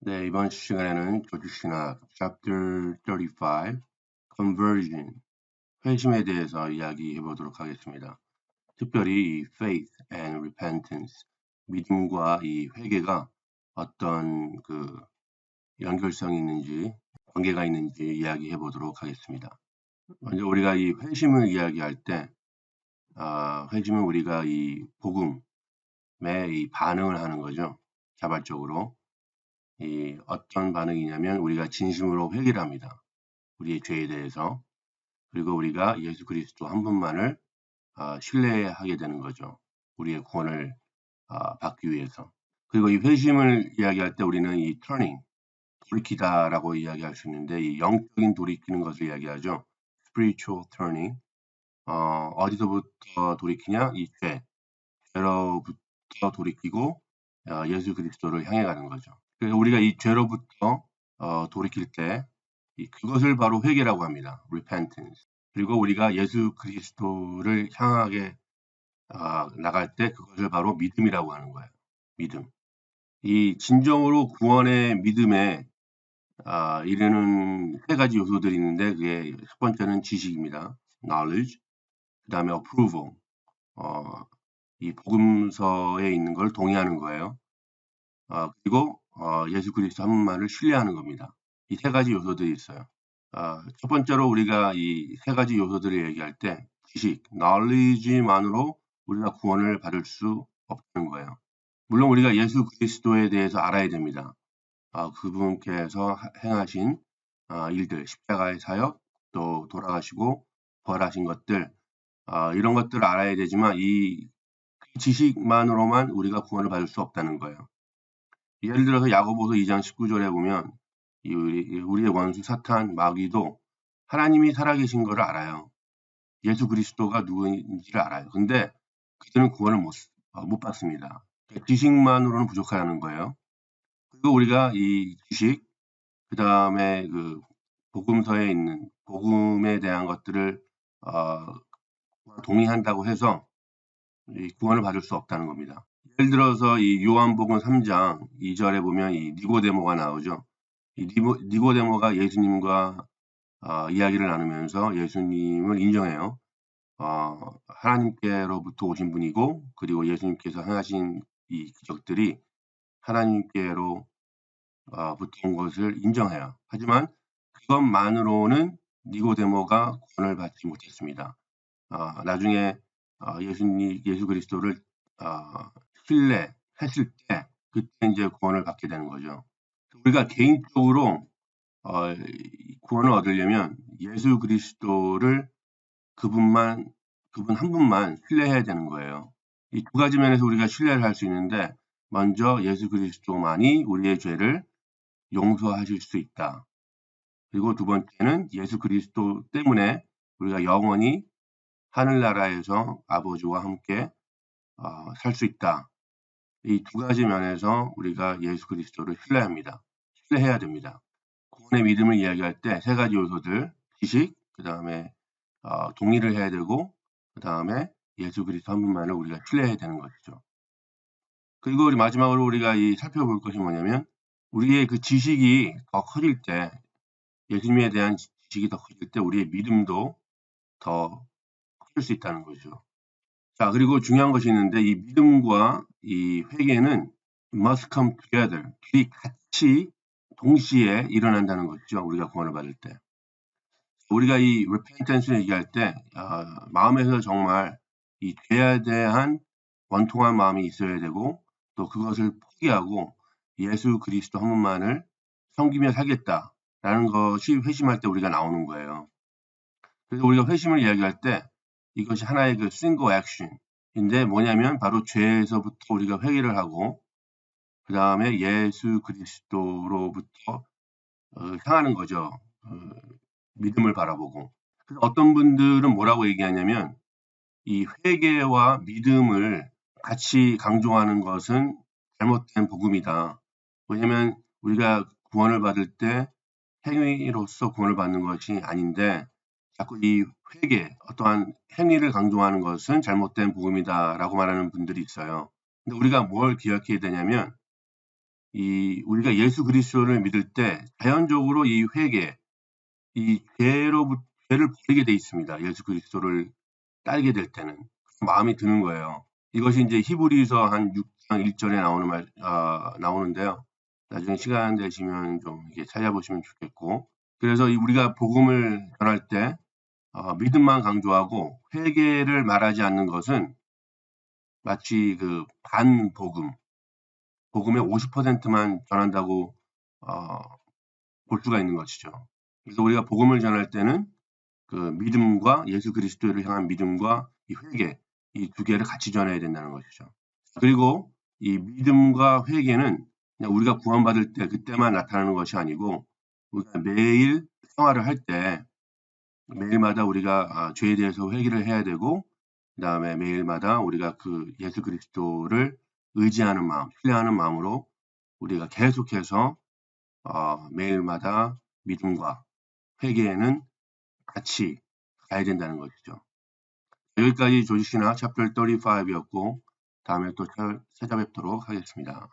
네, 이번 시간에는 교주신학 Chapter 35 Conversion, 회심에 대해서 이야기해 보도록 하겠습니다. 특별히 이 faith and repentance, 믿음과 이 회개가 어떤 연결성이 있는지, 관계가 있는지 이야기해 보도록 하겠습니다. 먼저 우리가 이 회심을 이야기할 때, 회심은 우리가 이 복음에 이 반응을 하는 거죠. 자발적으로. 이 어떤 반응이냐면 우리가 진심으로 회개를 합니다. 우리의 죄에 대해서. 그리고 우리가 예수 그리스도 한 분만을 신뢰하게 되는 거죠. 우리의 구원을 받기 위해서. 그리고 이 회심을 이야기할 때 우리는 이 turning, 돌이키다라고 이야기할 수 있는데 이 영적인 돌이키는 것을 이야기하죠. spiritual turning. 어디서부터 돌이키냐? 이 죄로부터 돌이키고 예수 그리스도를 향해 가는 거죠. 그래서 우리가 이 죄로부터 돌이킬 때 그것을 바로 회개라고 합니다. repentance. 그리고 우리가 예수 그리스도를 향하게 나갈 때 그것을 바로 믿음이라고 하는 거예요. 믿음. 이 진정으로 구원의 믿음에 이르는 세 가지 요소들이 있는데 그게 첫 번째는 지식입니다. knowledge. 그 다음에 approval. 이 복음서에 있는 걸 동의하는 거예요. 그리고 예수 그리스도 한 분만을 신뢰하는 겁니다. 이 세 가지 요소들이 있어요. 첫 번째로 우리가 이 세 가지 요소들을 얘기할 때 지식, knowledge만으로 우리가 구원을 받을 수 없다는 거예요. 물론 우리가 예수 그리스도에 대해서 알아야 됩니다. 그분께서 행하신 일들, 십자가의 사역, 또 돌아가시고 부활하신 것들, 이런 것들을 알아야 되지만 이 지식만으로만 우리가 구원을 받을 수 없다는 거예요. 예를 들어서 야고보서 2장 19절에 보면 우리의 원수 사탄 마귀도 하나님이 살아계신 것을 알아요. 예수 그리스도가 누구인지를 알아요. 근데 그들은 구원을 못 받습니다. 지식만으로는 부족하다는 거예요. 그리고 우리가 이 지식, 그 다음에 복음서에 있는 복음에 대한 것들을 동의한다고 해서 이 구원을 받을 수 없다는 겁니다. 예를 들어서 이 요한복음 3장 2절에 보면 이 니고데모가 나오죠. 이 니고데모가 예수님과 이야기를 나누면서 예수님을 인정해요. 하나님께로부터 오신 분이고 그리고 예수님께서 행하신 이 기적들이 하나님께로부터 온 것을 인정해요. 하지만 그것만으로는 니고데모가 구원을 받지 못했습니다. 나중에 예수 그리스도를 신뢰했을 때 그때 이제 구원을 받게 되는 거죠. 우리가 개인적으로 구원을 얻으려면 예수 그리스도를 그분 한 분만 신뢰해야 되는 거예요. 이 두 가지 면에서 우리가 신뢰를 할 수 있는데 먼저 예수 그리스도만이 우리의 죄를 용서하실 수 있다. 그리고 두 번째는 예수 그리스도 때문에 우리가 영원히 하늘나라에서 아버지와 함께 살 수 있다. 이 두 가지 면에서 우리가 예수 그리스도를 신뢰해야 됩니다. 구원의 믿음을 이야기할 때 세 가지 요소들, 지식, 그 다음에 동의를 해야 되고, 그 다음에 예수 그리스도 한 분만을 우리가 신뢰해야 되는 것이죠. 그리고 마지막으로 우리가 살펴볼 것이 뭐냐면 우리의 그 지식이 더 커질 때, 예수님에 대한 지식이 더 커질 때 우리의 믿음도 더 커질 수 있다는 거죠. 자, 그리고 중요한 것이 있는데 이 믿음과 이 회개는 must come together. 둘이 같이 동시에 일어난다는 것이죠. 우리가 구원을 받을 때. 우리가 이 repentance를 얘기할 때 마음에서 정말 이 죄에 대한 원통한 마음이 있어야 되고 또 그것을 포기하고 예수 그리스도 한 분만을 섬기며 살겠다라는 것이 회심할 때 우리가 나오는 거예요. 그래서 우리가 회심을 이야기할 때 이것이 하나의 그 single action인데 뭐냐면 바로 죄에서부터 우리가 회개를 하고 그 다음에 예수 그리스도로부터 향하는 거죠. 믿음을 바라보고. 그래서 어떤 분들은 뭐라고 얘기하냐면 이 회개와 믿음을 같이 강조하는 것은 잘못된 복음이다. 왜냐면 우리가 구원을 받을 때 행위로서 구원을 받는 것이 아닌데 자꾸 이 회개, 어떠한 행위를 강조하는 것은 잘못된 복음이다라고 말하는 분들이 있어요. 근데 우리가 뭘 기억해야 되냐면 우리가 예수 그리스도를 믿을 때 자연적으로 이 회개, 이 죄를 버리게 돼 있습니다. 예수 그리스도를 따르게 될 때는 마음이 드는 거예요. 이것이 이제 히브리서 한 6장 1절에 나오는데요. 나중에 시간 되시면 좀 이렇게 찾아보시면 좋겠고, 그래서 우리가 복음을 전할 때 믿음만 강조하고 회개를 말하지 않는 것은 마치 그 반복음, 복음의 50%만 전한다고 볼 수가 있는 것이죠. 그래서 우리가 복음을 전할 때는 그 믿음과 예수 그리스도를 향한 믿음과 이 회개, 이 두 개를 같이 전해야 된다는 것이죠. 그리고 이 믿음과 회개는 그냥 우리가 구원받을 때 그때만 나타나는 것이 아니고 우리가 매일 생활을 할 때 매일마다 우리가 죄에 대해서 회개를 해야 되고 그다음에 매일마다 우리가 그 예수 그리스도를 의지하는 마음, 신뢰하는 마음으로 우리가 계속해서 매일마다 믿음과 회개에는 같이 가야 된다는 것이죠. 여기까지 조지시나 챕터 35였고 다음에 또 찾아뵙도록 하겠습니다.